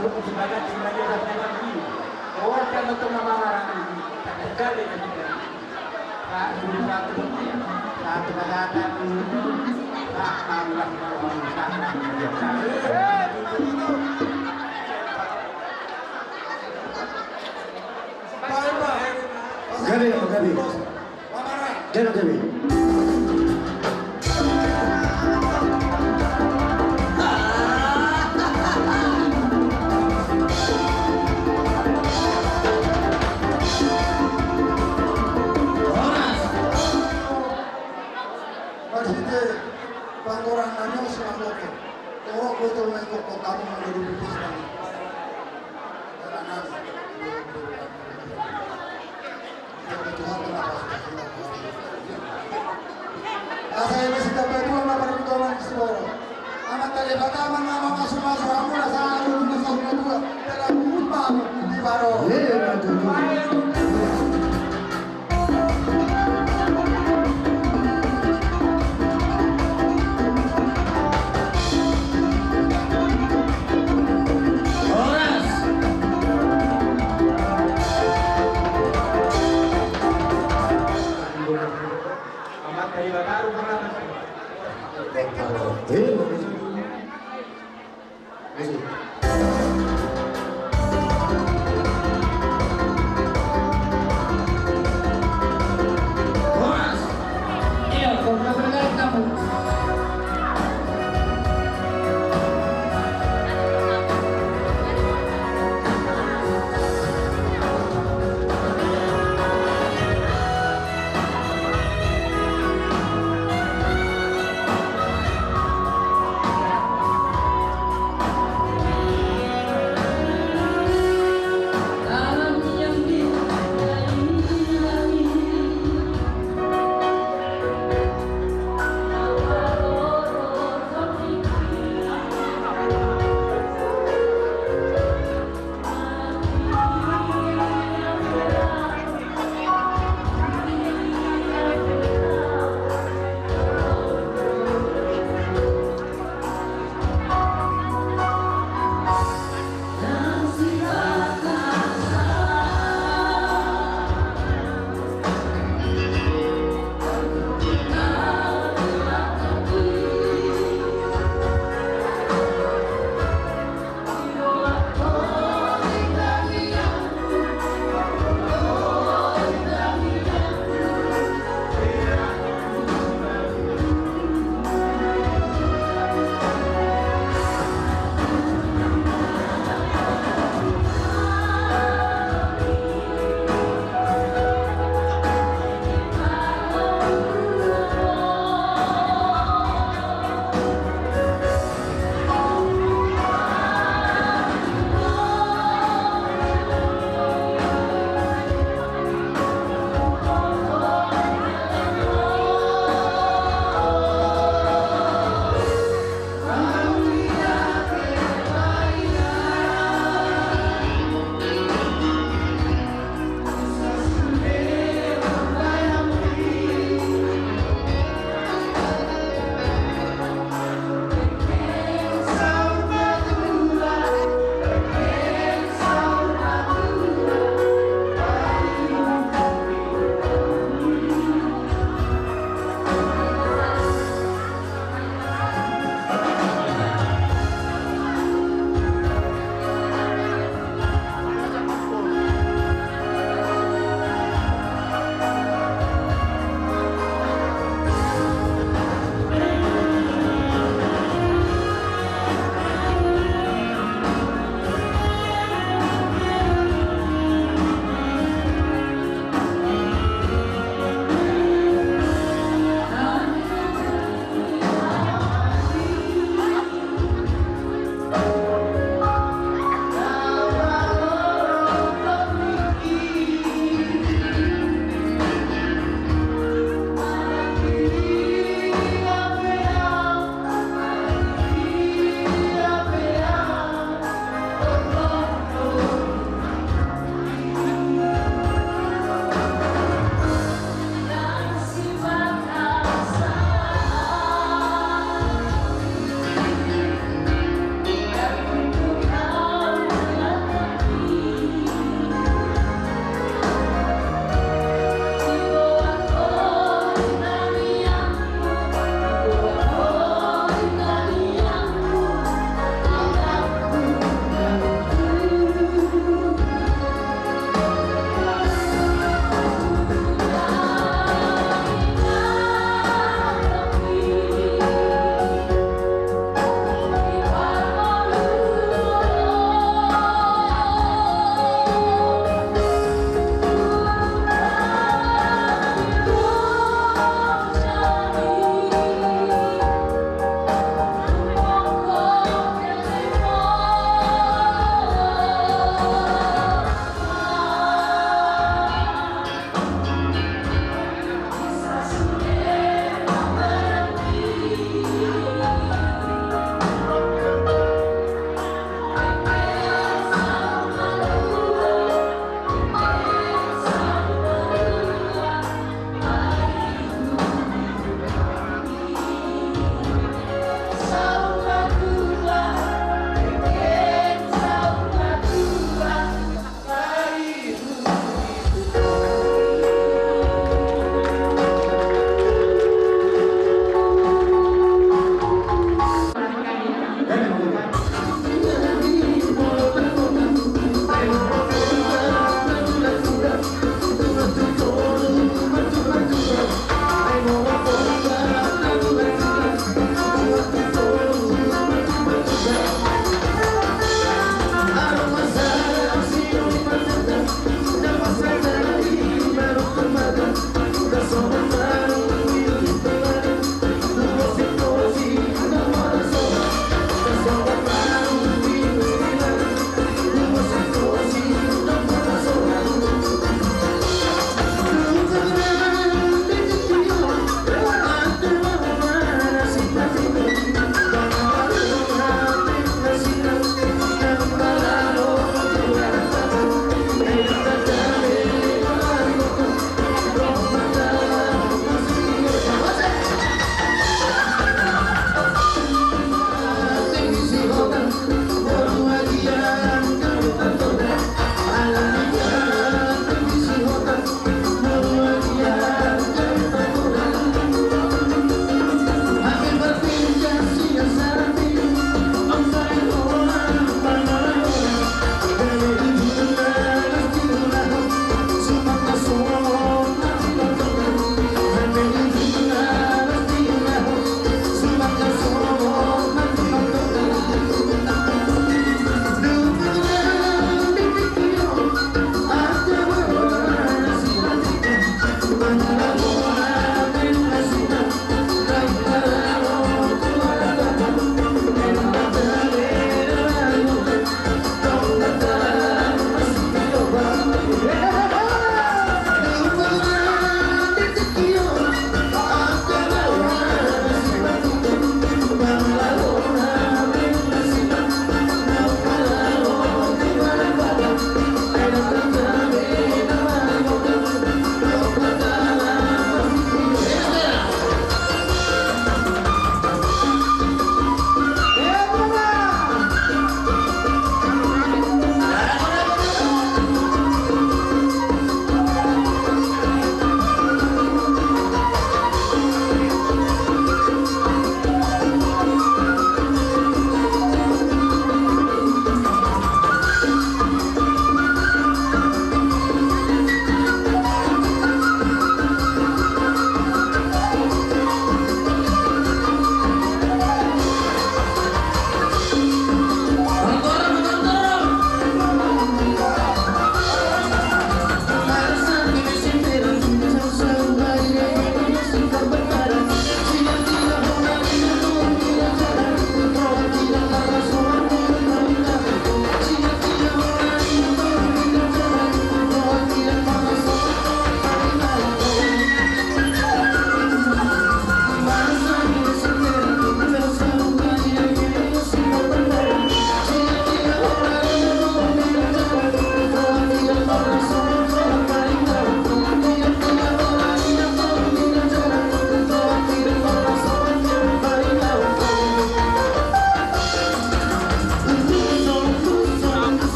sebagai sebagai lagi. Orang yang untuk memamarkan ini sekali ketika satu satu kata tak tambah Gabi, Gabi. Gabi, Gabi. Pangkurangannya selalu oke. Kalau betul main kok kamu menjadi bisnis lagi. Karena saya masih dapat dua nomor pertolongan di seluruh. Amat tadi pertama nama masuk-masuk kamu lah selalu masuk kedua. Dalam lupa di baru.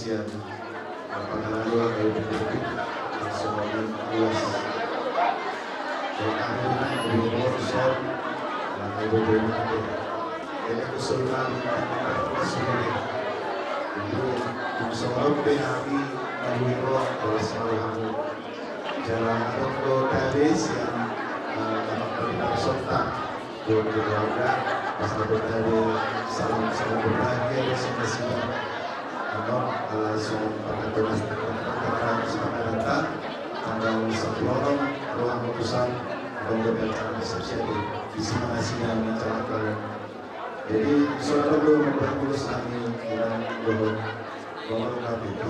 siang pangalawa ay pinipit ang sumagang alas. Kaya kami na i-workshop ang ibubuhin natin. Kaya gusto namin ang kasunod. Kung sa mga pinami, nabuhin para sa mga jalan atau garis yang berkonsultan untuk keluarga pas dari salam berbagi resolusi atau langsung pada pertemuan sepakat tanggal 10 ruang putusan pemberian resepsi di simulasi yang mencerahkan. Jadi saudara belum berkulus kami dengan belum mengungkap itu.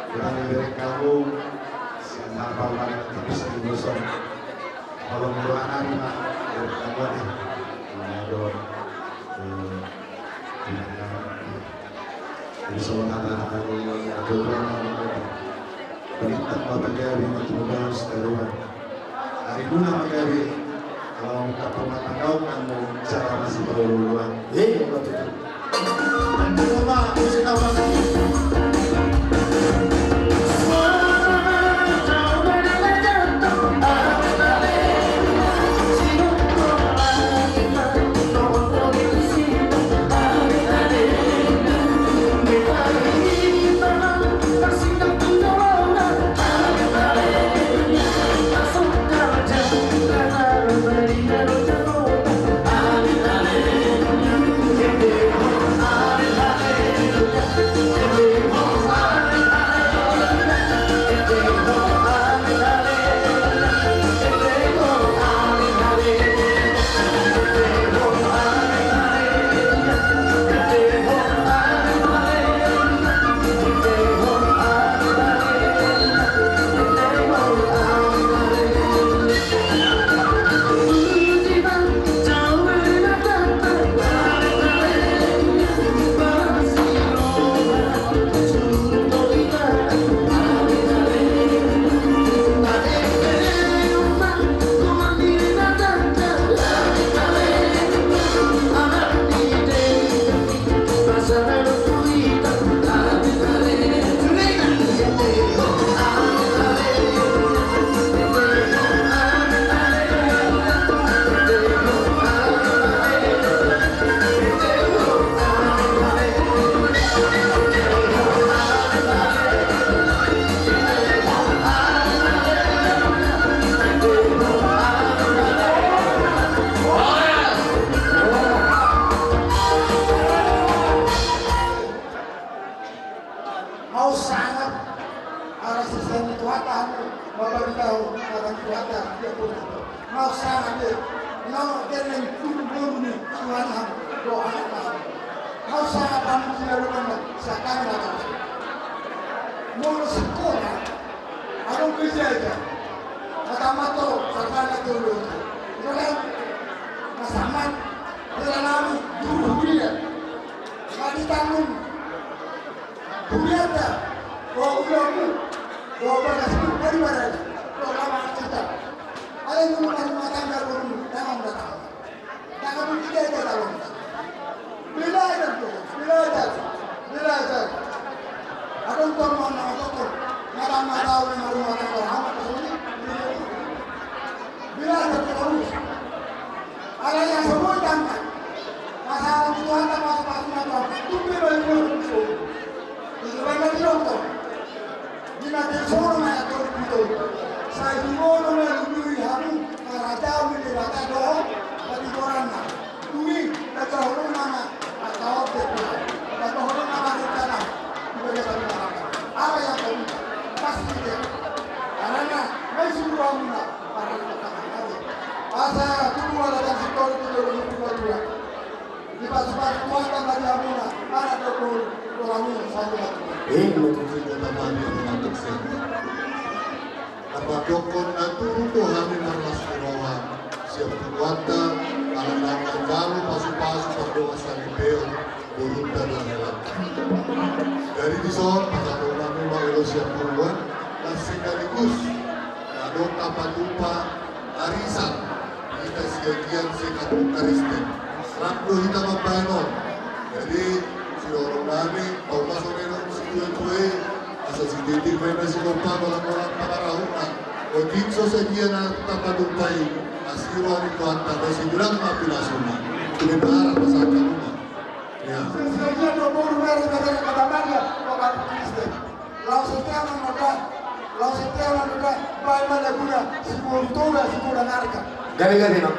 Dengan dari kamu siang malam terus digosong kalau meruakan dari kamu nih mengador di semangat kami aturan perintah materi materi seteruan hari guna materi kalau kapal kau kamu cara masih beruluan betul dan di rumah musik apa Dokon aturu to kami marlas kuroha siap kuwata alam kembali pasu-pasu berdoa salibeo burunda dan helat dari dison pasal kami mau siap kuruan dan sekaligus adok apa lupa arisan kita sebagian sekat karisten ramdo kita mabanon Jadi si orang nani, kau masuk menos si kue asal si titik mana si kompa kalau orang pakarahunan. O kinso sa dia na tapadumpay asiro ni kuanta kasi bilang mapilasuna. Kulibaran sa kanuna. Ya. Sebenarnya 20 hari dari katamannya orang Kristen. Lau setiap muda, baik mana guna sepuluh narka. Gabi-gabi no.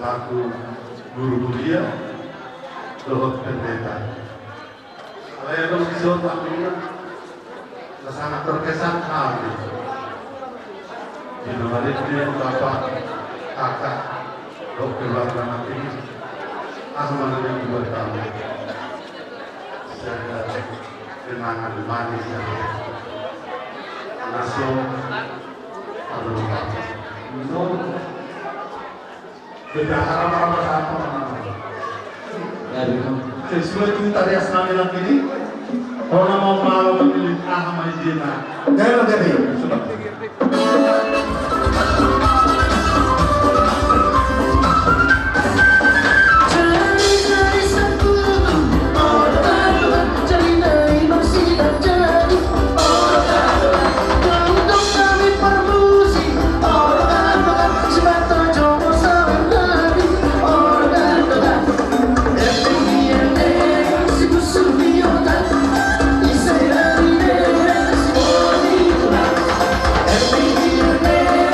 selaku guru kuliah Luhut Pendeta. Saya berkisah takmina sangat terkesan kami. Di nomor ini Bapak kakak keluarga nanti asmana yang buat kami. Saya kenangan manis yang nasional adalah tidak harap-harap apa sesuai itu tadi asal bilang ini orang mau memilih aham aja nah Every year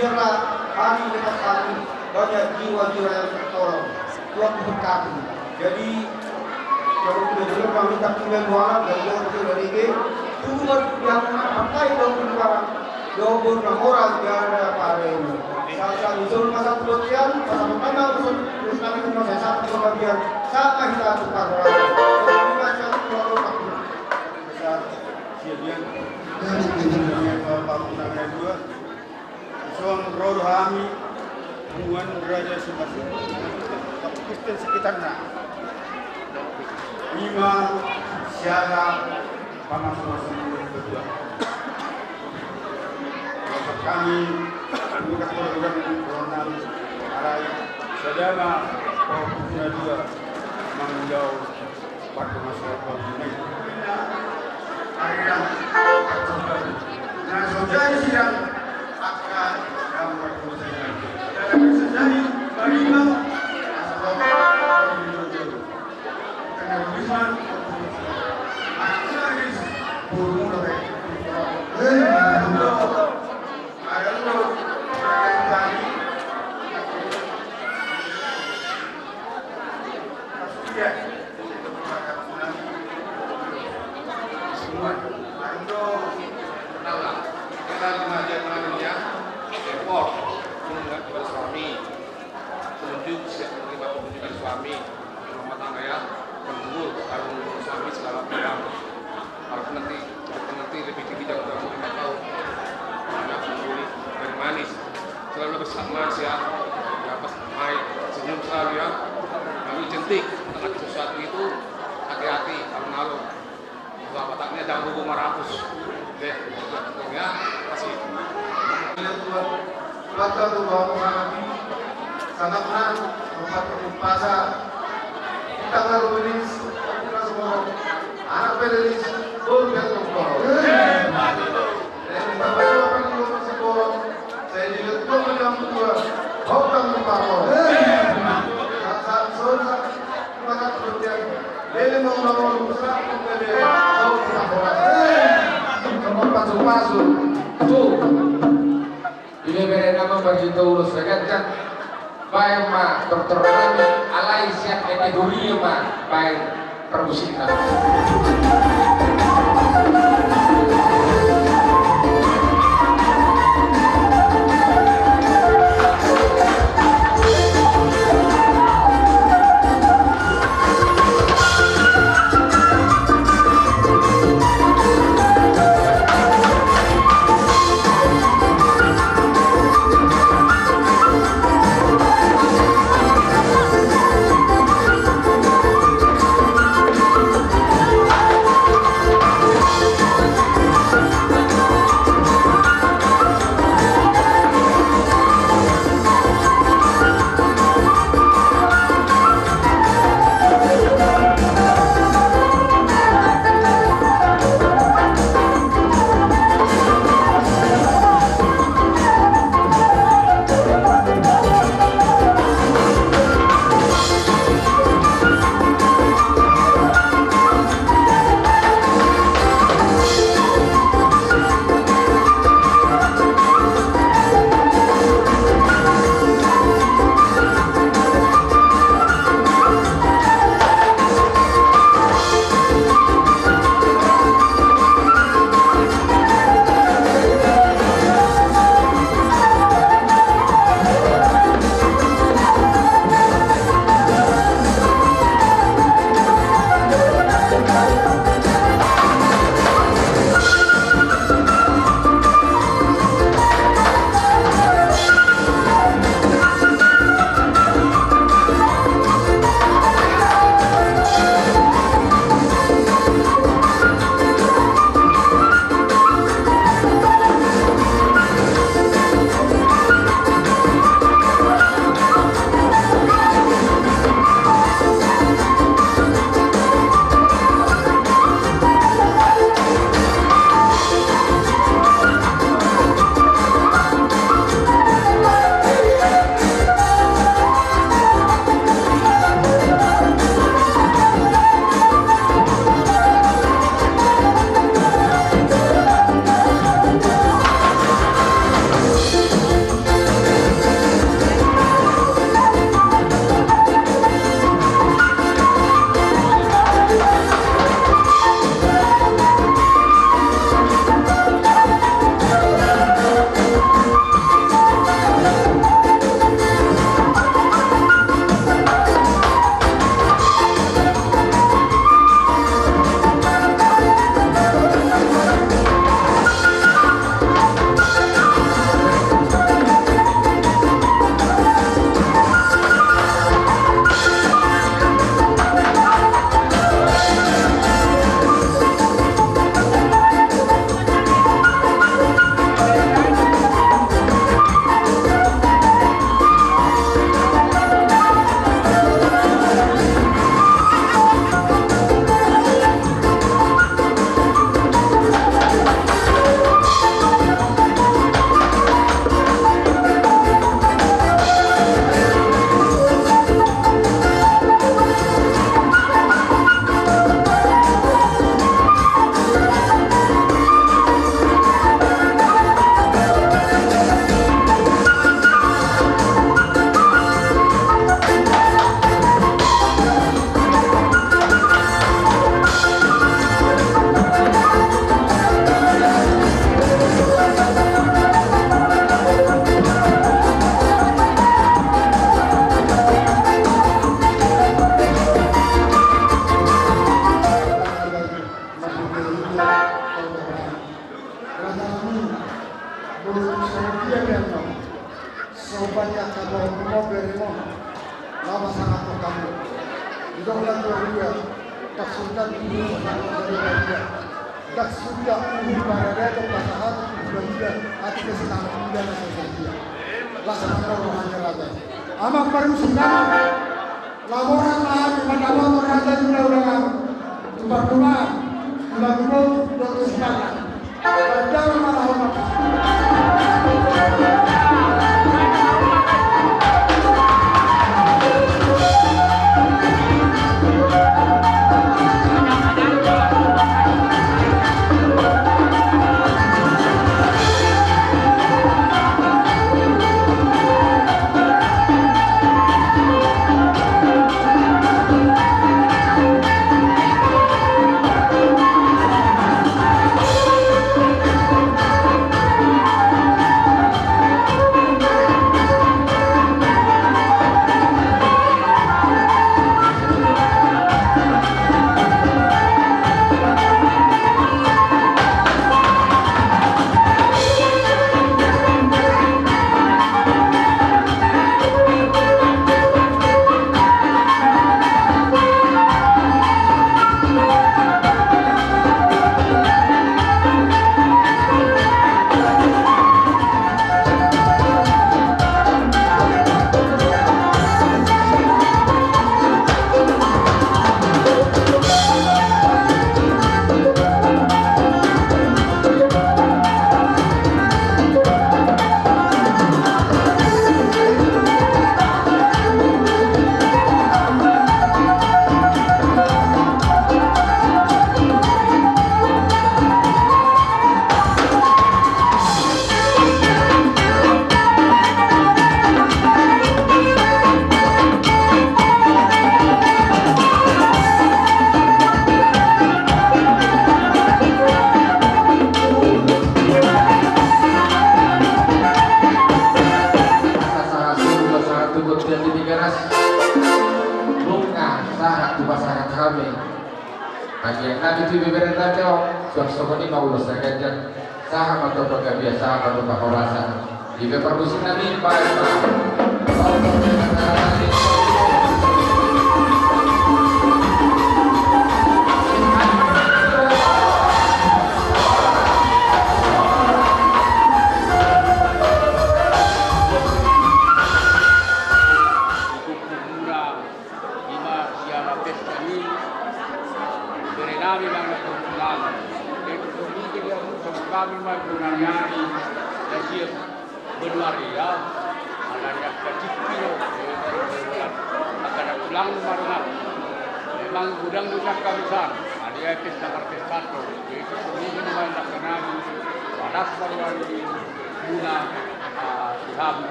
biarlah kami dekat kami banyak jiwa-jiwa yang tertolong. Tuhan memberkati. Jadi kalau sudah jelas kami minta tinggal doa dan doa dari ini cuma yang pakai doa doa orang gara pada ini. Saat usul masa pelatihan, masa pertama usul terus kami cuma satu bagian sama kita tukar orang. Jadi macam kalau besar siapkan dari Bapak Pusaka dua. Soal roh kami hubungan raja semasa Kristen sekitarnya lima siaga panas semua berdua kami bukan program koronal arai sedama Pusaka dua menjauh pada masyarakat ini akhirnya nah saudara sidang akan yang berkhususnya dalam sejadi bagaimana karena tulisan akhirnya burung lebih ada lo yang tadi ya semua ando kenal mengajar mengajarnya report menunjukkan kepada suami tunjuk siap menerima penunjukan suami rumah tangga ya menunggu harus menunggu suami segala bidang harus nanti lebih tinggi jauh dari 5 tahun anak menjadi dari manis selalu bersama ya pas main senyum selalu ya kami cantik tengah sesuatu itu hati-hati alun-alun bahwa taknya jangan lupa marapus deh ya kasih Tuhan Tuhan kami sangatlah tempat puasa kita lalu beris kita semua anak beris boleh tunggu dan bapak akan diurus sekolah saya juga tuh menang dua hokan lupa saat sore maka kemudian dia mau besar kemudian tahu kita pasu tuh ini nama bagi Taurus kan baik mah dokter kami alai siap kategori mah baik permusikan. lama sangat kamu. Juga ulang kedua, tak sultan ini sangat berbeda. Tak sudah umur pada itu pasangan berbeda. Hati kesenangan muda dan sesuatu. Laksanakan rohani raja. Amak baru senang. Laporan lahan di mana motor raja juga ulang. Tempat rumah, lagu dokter semangat. Jangan malah hormat.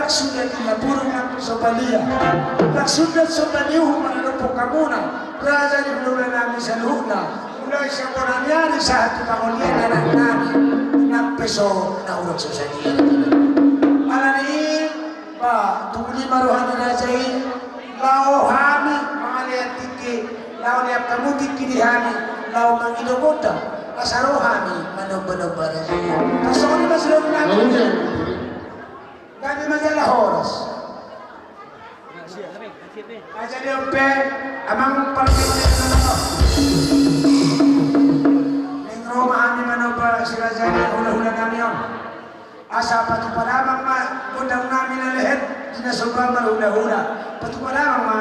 sudah tidak burung nak sobalia. Tak sudah sobaliu menadopok kamuna. Raja di bulan nami saluhna. Mulai seorang nyari satu pangolian anak nami. Nak peso na urok sesadia. Alani pa tuli maruhan raja ini. Lau hami mangaliat tiki. Lau liap kamu tiki di hami. Lau mangidogota. Asarohami manob-nob raja ini. Kasoni masalong nami. Kami majalah horas. Aja dia pe, amang pergi mana? Nengro mahami mana ba sila jadi hula-hula kami om. Asa patu padamang ma undang nami na lehet dinasoba hula-hula. Patu padamang ma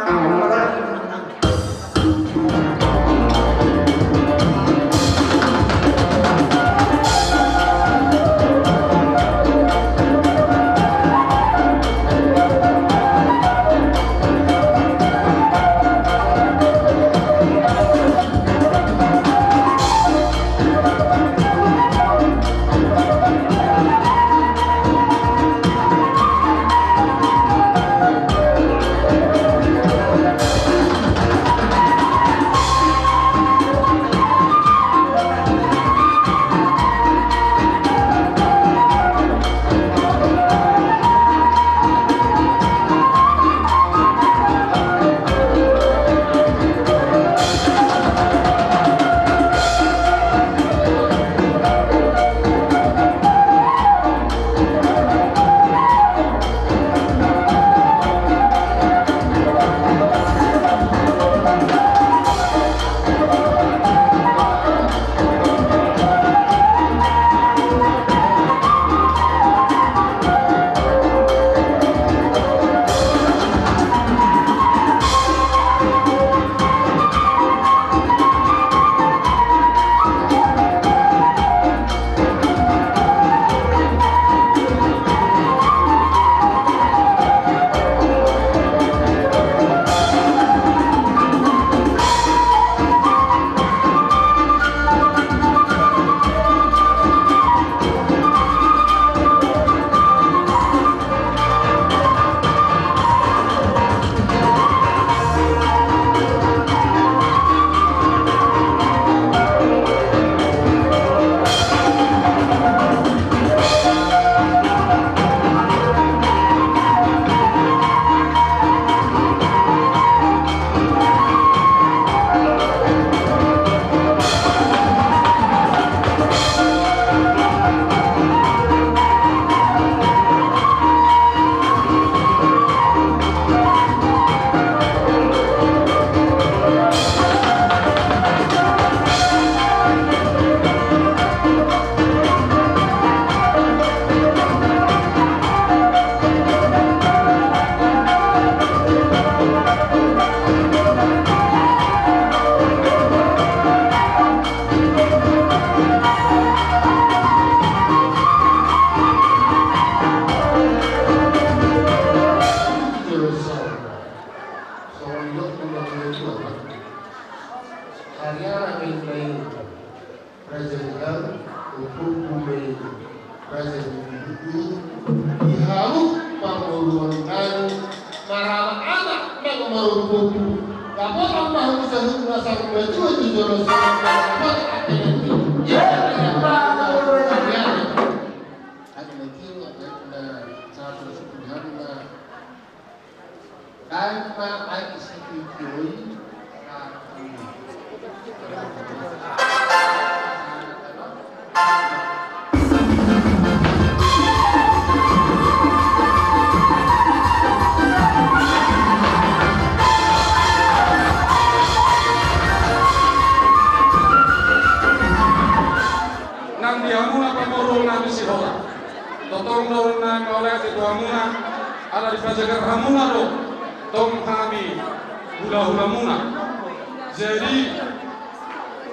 Jadi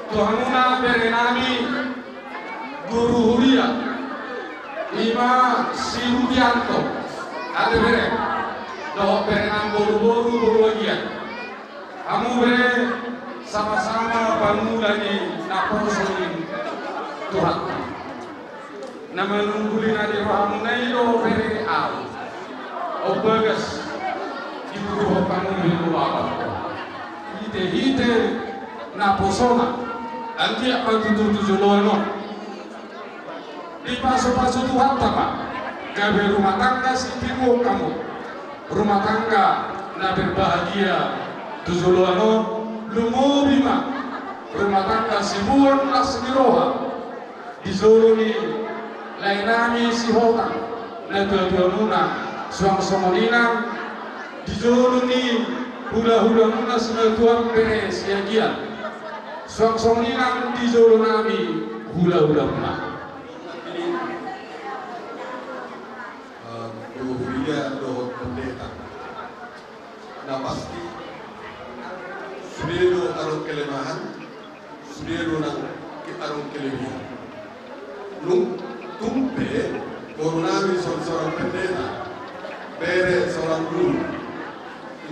Tuhanuna berenami Guru Huria Ima Sirudianto ada bere doh berenam boru bagian kamu bere sama-sama bangun lagi naposolin Tuhan nama nunggulin adi ramunai do bere al o bagas di buruh kamu hidup apa hite na posona anti apa tujuh lono di paso Tuhan tama gawe rumah tangga si pimu kamu rumah tangga na berbahagia tujuh lono lumo bima rumah tangga si buan las miroha di zoloni lainami si hotang na tuanuna suang somolina di zoloni hula muna semetuan beres yagian suang somolina di zolonami hula muna Dia do pendeta. Nah pasti sudah arung kelemahan, sudah arung kelebihan. Nung tumpe corona seorang pendeta, bere seorang guru,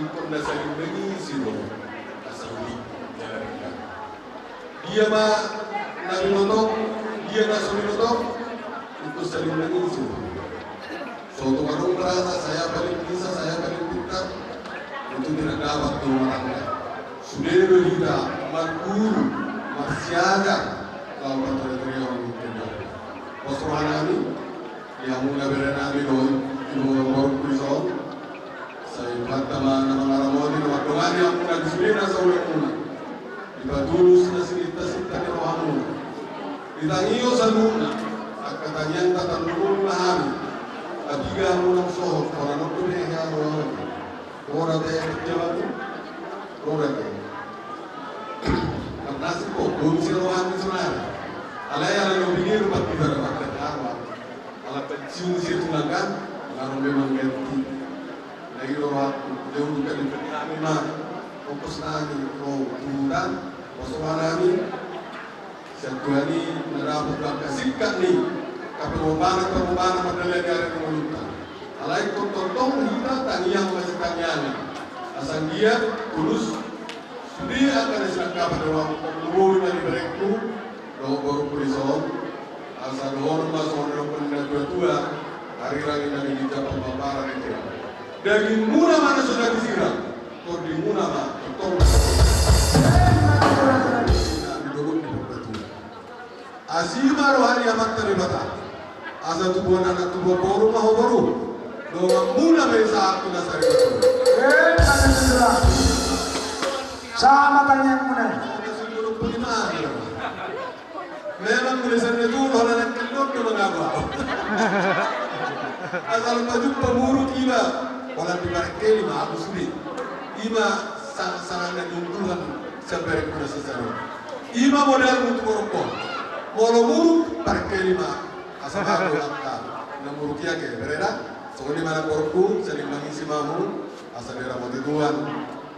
impor nasa limbeni siro, asali jalan. Dia mah nabi notok, dia nasa notok, itu saling mengisi. Suatu orang merasa saya paling bisa, saya paling pintar, itu tidak dapat tumarangnya. Sudah berita, marguru, marsiaga, lawan teritorial orang pintar. Posohan kami, yang mulai berenami doi, baru kuison, saya buat nama ngaramoni, nama doan yang mulai disuruh nasa ulang muna. Dibadulus na sinita-sinta ni rohamuna. Ditangiyo sa luna, at katanyang tatanulong na kami. Abiga mo ng sohok, para nang kumiha mo. Ora tayo nagjalan. Ora tayo. Ang nasib ko, doon si Rohan ni Sunari. Alaya na nung bigay rupat kita na magkakawa. Alapad siyo siya tunagan, larong may manggati. Lagi Rohan, leon ka din namin na fokus namin o tumudan. Pasuhan namin. Siya tuwani narapot lang kasikkat ni. Kapag madala dari pemerintah. Alai tontong kita tangiyang masih tangiyana. Asal dia tulus sudi akan diselengkap pada waktu pemuluh dari mereka. Doa baru polison. Asal orang masuk orang pendengar tua hari-hari dari dijawab paparan itu. Dari muna mana sudah disiram. Kau di muna mah tong. Asima rohani amat terlibat. Asa tubuh anak tubuh baru mahu baru. Doa mula besar tu nasari baru. Sama tanya muna. Memang tulisannya itu orang yang kelot ke mengapa. Asal maju pemurut iba, orang dibarik kelima aku sulit. Iba sangat nuntuhan sampai kuda sesaru. Iba modal untuk merokok. Kalau murut barik kelima. Asal aku langkah, namun kia ke bereda, soalnya mana korku, sering mengisi mamu, asal dia rapat tuan,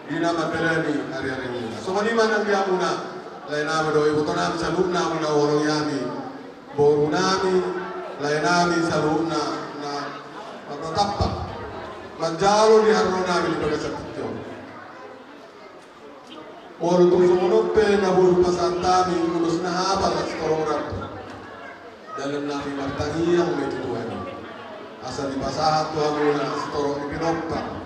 di nama berani hari-hari ini. Soalnya mana dia muna, lain nama doi, betul nama salub nama na orang yami, boru nami, lain nami salub na tapak, manjalo di harno nami di bagai sakityo. Boru tu sumonope na boru pasantami, ulus na habal at setorong rapo. Dalam nabi martani yang Tuhan. Asal di pasahat Tuhan mula setorong ipinopang.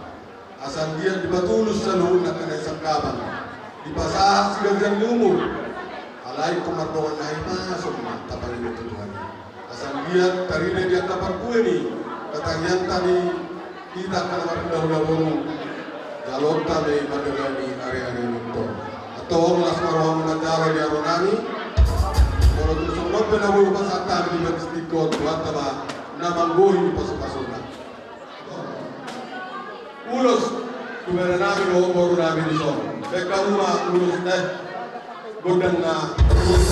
Asal dia dibatulus sa luhun na kanay sangkaban. Di pasahat si gagyan lumur. Alay kumardongan na masuk tapalin ito Tuhan. Asal dia tarina dia kaparkuwe ni katangyan tani kita kalaman dahulu-dahulu. Jalon tabi madagani hari-hari nito. Atau las marwang manjaro di aronani. Kalau tusuk nopo na buo pasata di magistiko tuwa tama na manggoy pasok-pasok na. Ulos kubera namin o boro namin iso. Beka uma ulos na godang na ulos.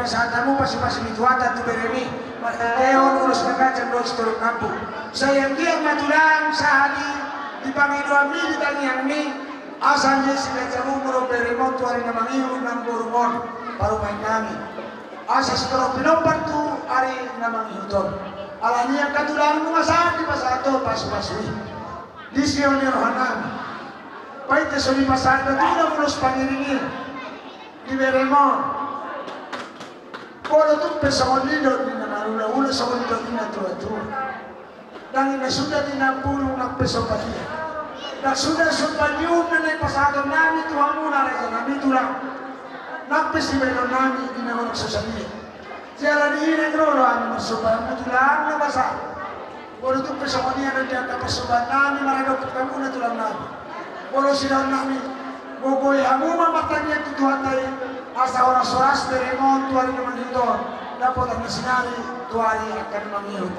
pasatamu pasi-pasi mituata tu beremi Teon urus nagacang doon sa tulog kampo. Sayang kiyang matulang sa hali di Panginoon mi di tangiang mi asan niya sila sa umuro beremot tuwari na mangihon ng burumon parumain namin. Asas pero pinompan tu ari na mangihon. Alam niya katulang mga saan di pasato pasu-pasui. Disyon ni Rohanan. Paite so ni pasado tu na mulos pangiringin. Di beremot. Kalau tu pesawat lido ni na marula-ula sa lido ni na tua-tua. Dan ina sudah dinampulong ng pesawat niya. Dan sudah sumpanyum na pasado namin Tuhan mo na rin namin tulang. Nagpesibelo namin di na magsasabihin. Siya ni Ineng Rolo ang masumpang mo tulang na basa. Kalau tu pesawat niya na diyan kapasubat namin maradok kamu na tulang namin. Kalau sila namin bugoy hamuma matanya tutuhan tayo. Asa oras-oras beremon tuari naman dito dapat ang nasinari tuari akan mangiyot.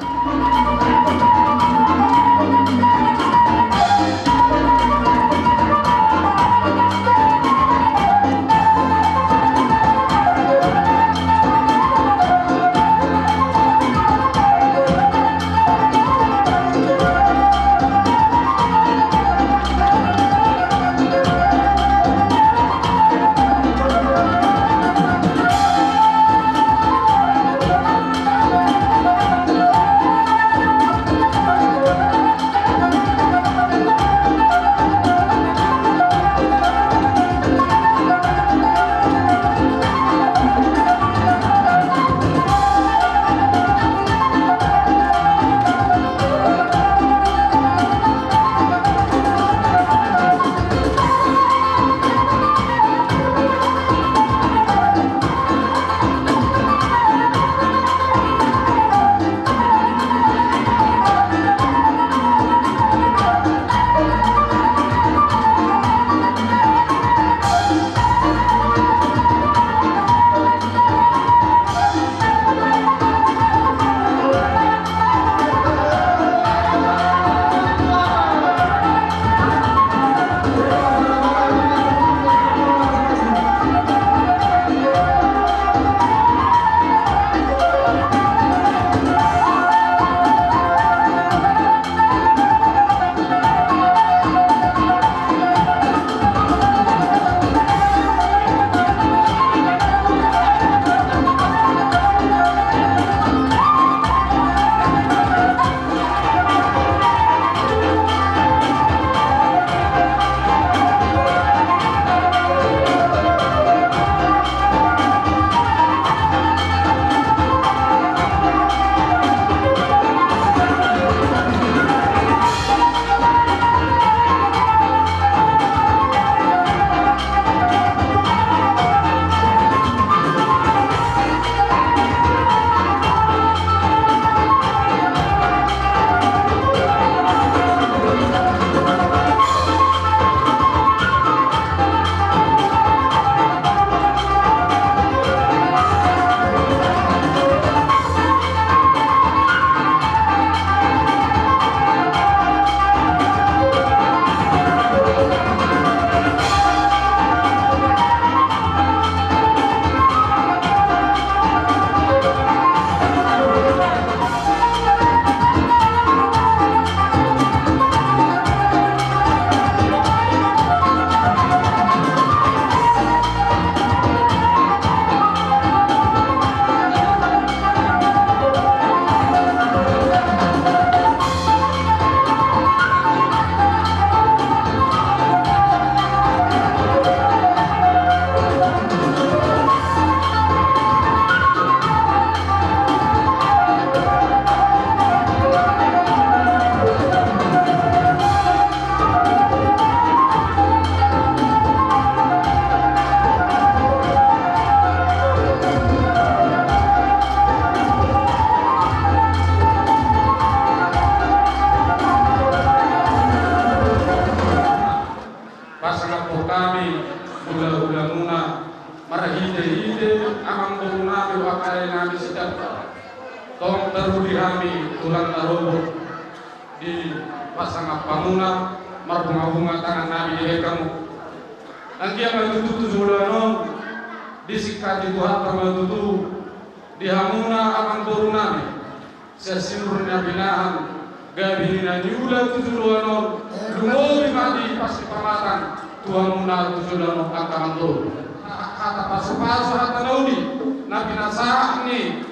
Tong terudi kami tulang taruh di pasangan pamuna marbunga-bunga tangan nabi di kamu. Angki yang tutu tulano disikat di Tuhan permatutu dihamuna aman borunami sesimurnya binahan gabina nyula tujulono lumori madi pasti pamatan tuhamuna tujulono akamanto kata pasu-pasu hata naudi nabi nasah ni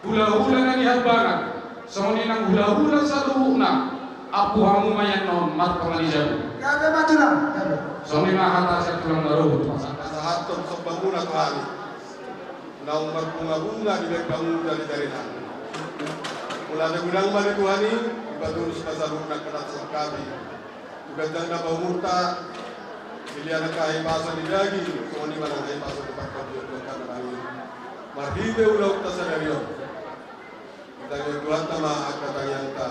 hula-hula na dihabangan soni nang hula-hula sa luhuna apu hamu mayan non mat pangalijabu Gabe matuna. Gabe. soni mahata sa tulang maruhut Kasahaton sa panguna kami na bunga-bunga di bangun dari nami. Mula na gunang malituhani, ibadulus masalun na kanat kami. Ugandang na pamurta, pilihan ng kahipasan ni Lagi, kung ano man ang kahipasan ni Pagkabiyon ng kanarangin. Marhide ulaw ta sa nariyon. Itang yung duhat na maagkatangyan ta,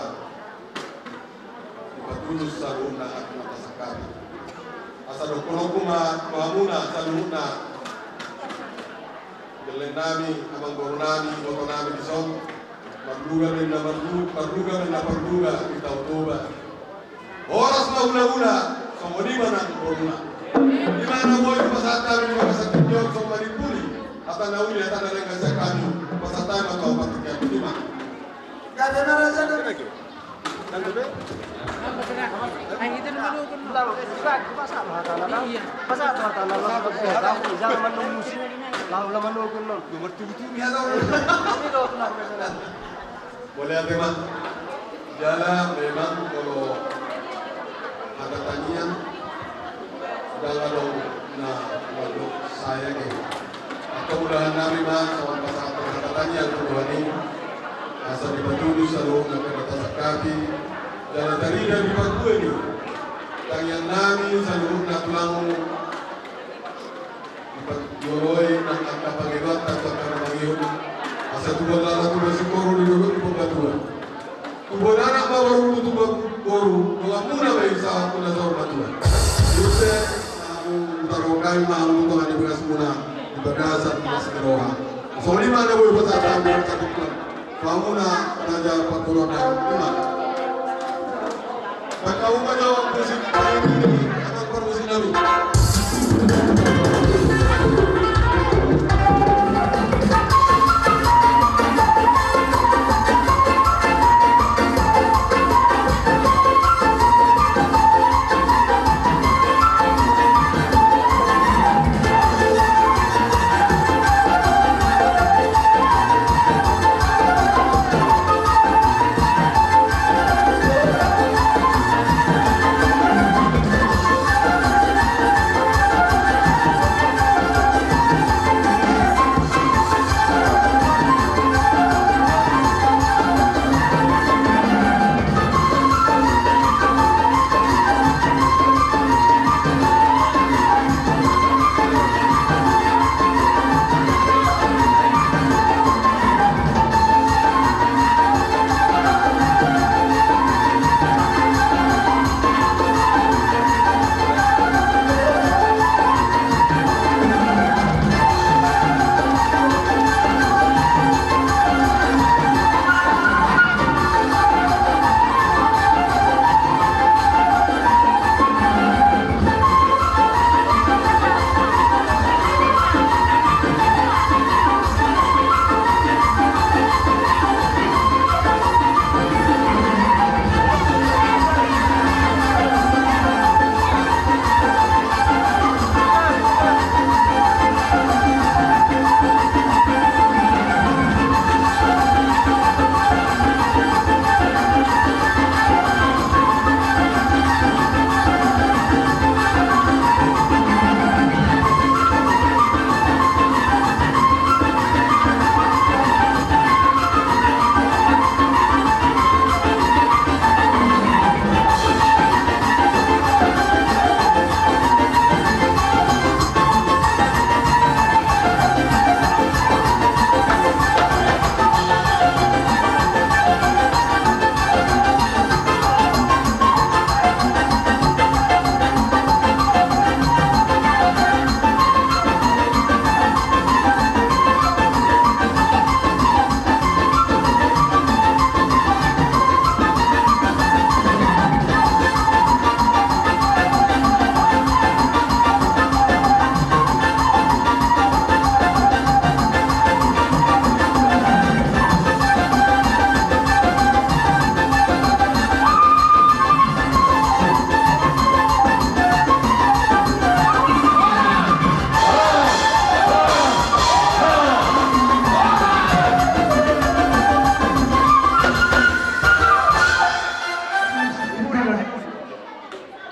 ibadulus sa luna at matasakami. Asa do kuno kuhamuna sa luna, Galing nami, abang guru nami, boto nami di son, marduga min na marduga, itaw tuba. Oras na una-una, sa maliman ang corona. Di mana mo yung pasata rin mga sa tinyog sa manipuli, at ang nauli at ang nalang sa kanyo, pasata yung mga patikyan, di man. Gabe maraja na. Boleh ate man. Jala memang kalau ada tanian dalam na lalu saya ke. Atau mudahan namin man sa pasapon sa tanian tuwani. Asa di patuloy sa loob ng pagkatasakati. Dala dari di pagkuha ni. Tanyang namin sa loob na tulang ipag-yoroy ng agkapaligot at pagkaramangihon. Asa tubag lala tubag si Koro di loob ng pagkatuan. Tubag na baru tubag Koro, mga muna may isa ako na sa pagkatuan. Yuse, ang tarokay mahamutungan ni Bukas muna, ibagasa at Bukas Kiroha. So, lima na po yung pasatang Bukas sa tuklan. Pamuna raja pagkurona lima. Pagkauma nyo ang musik ini anak permusik nabi.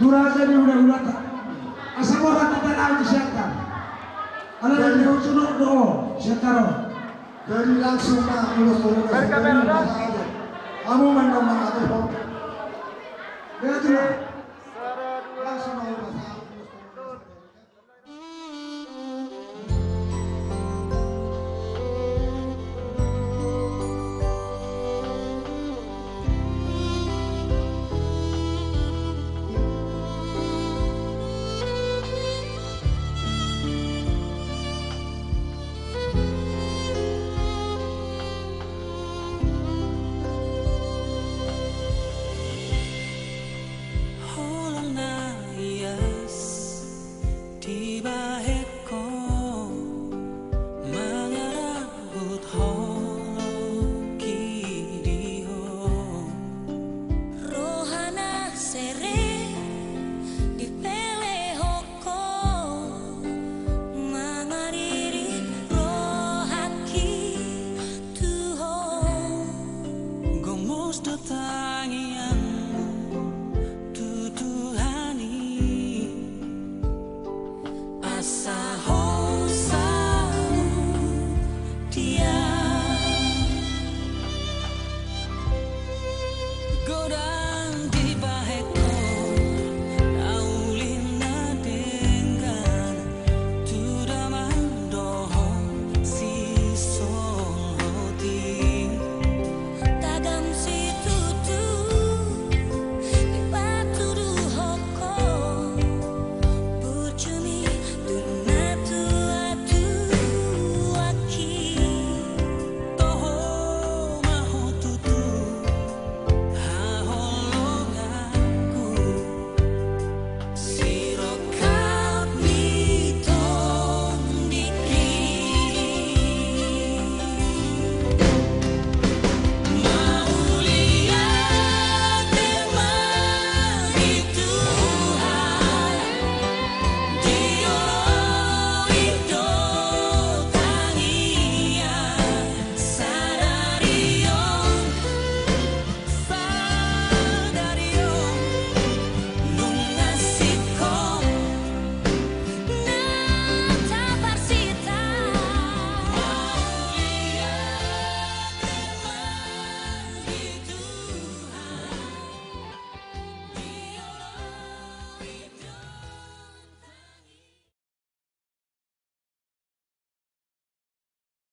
Turaja ni udah tak. Asal orang tak tahu siapa. Ada yang diusulkan doa siapa? Dari langsung mah ulus-ulus kamu menang ada. Dia tu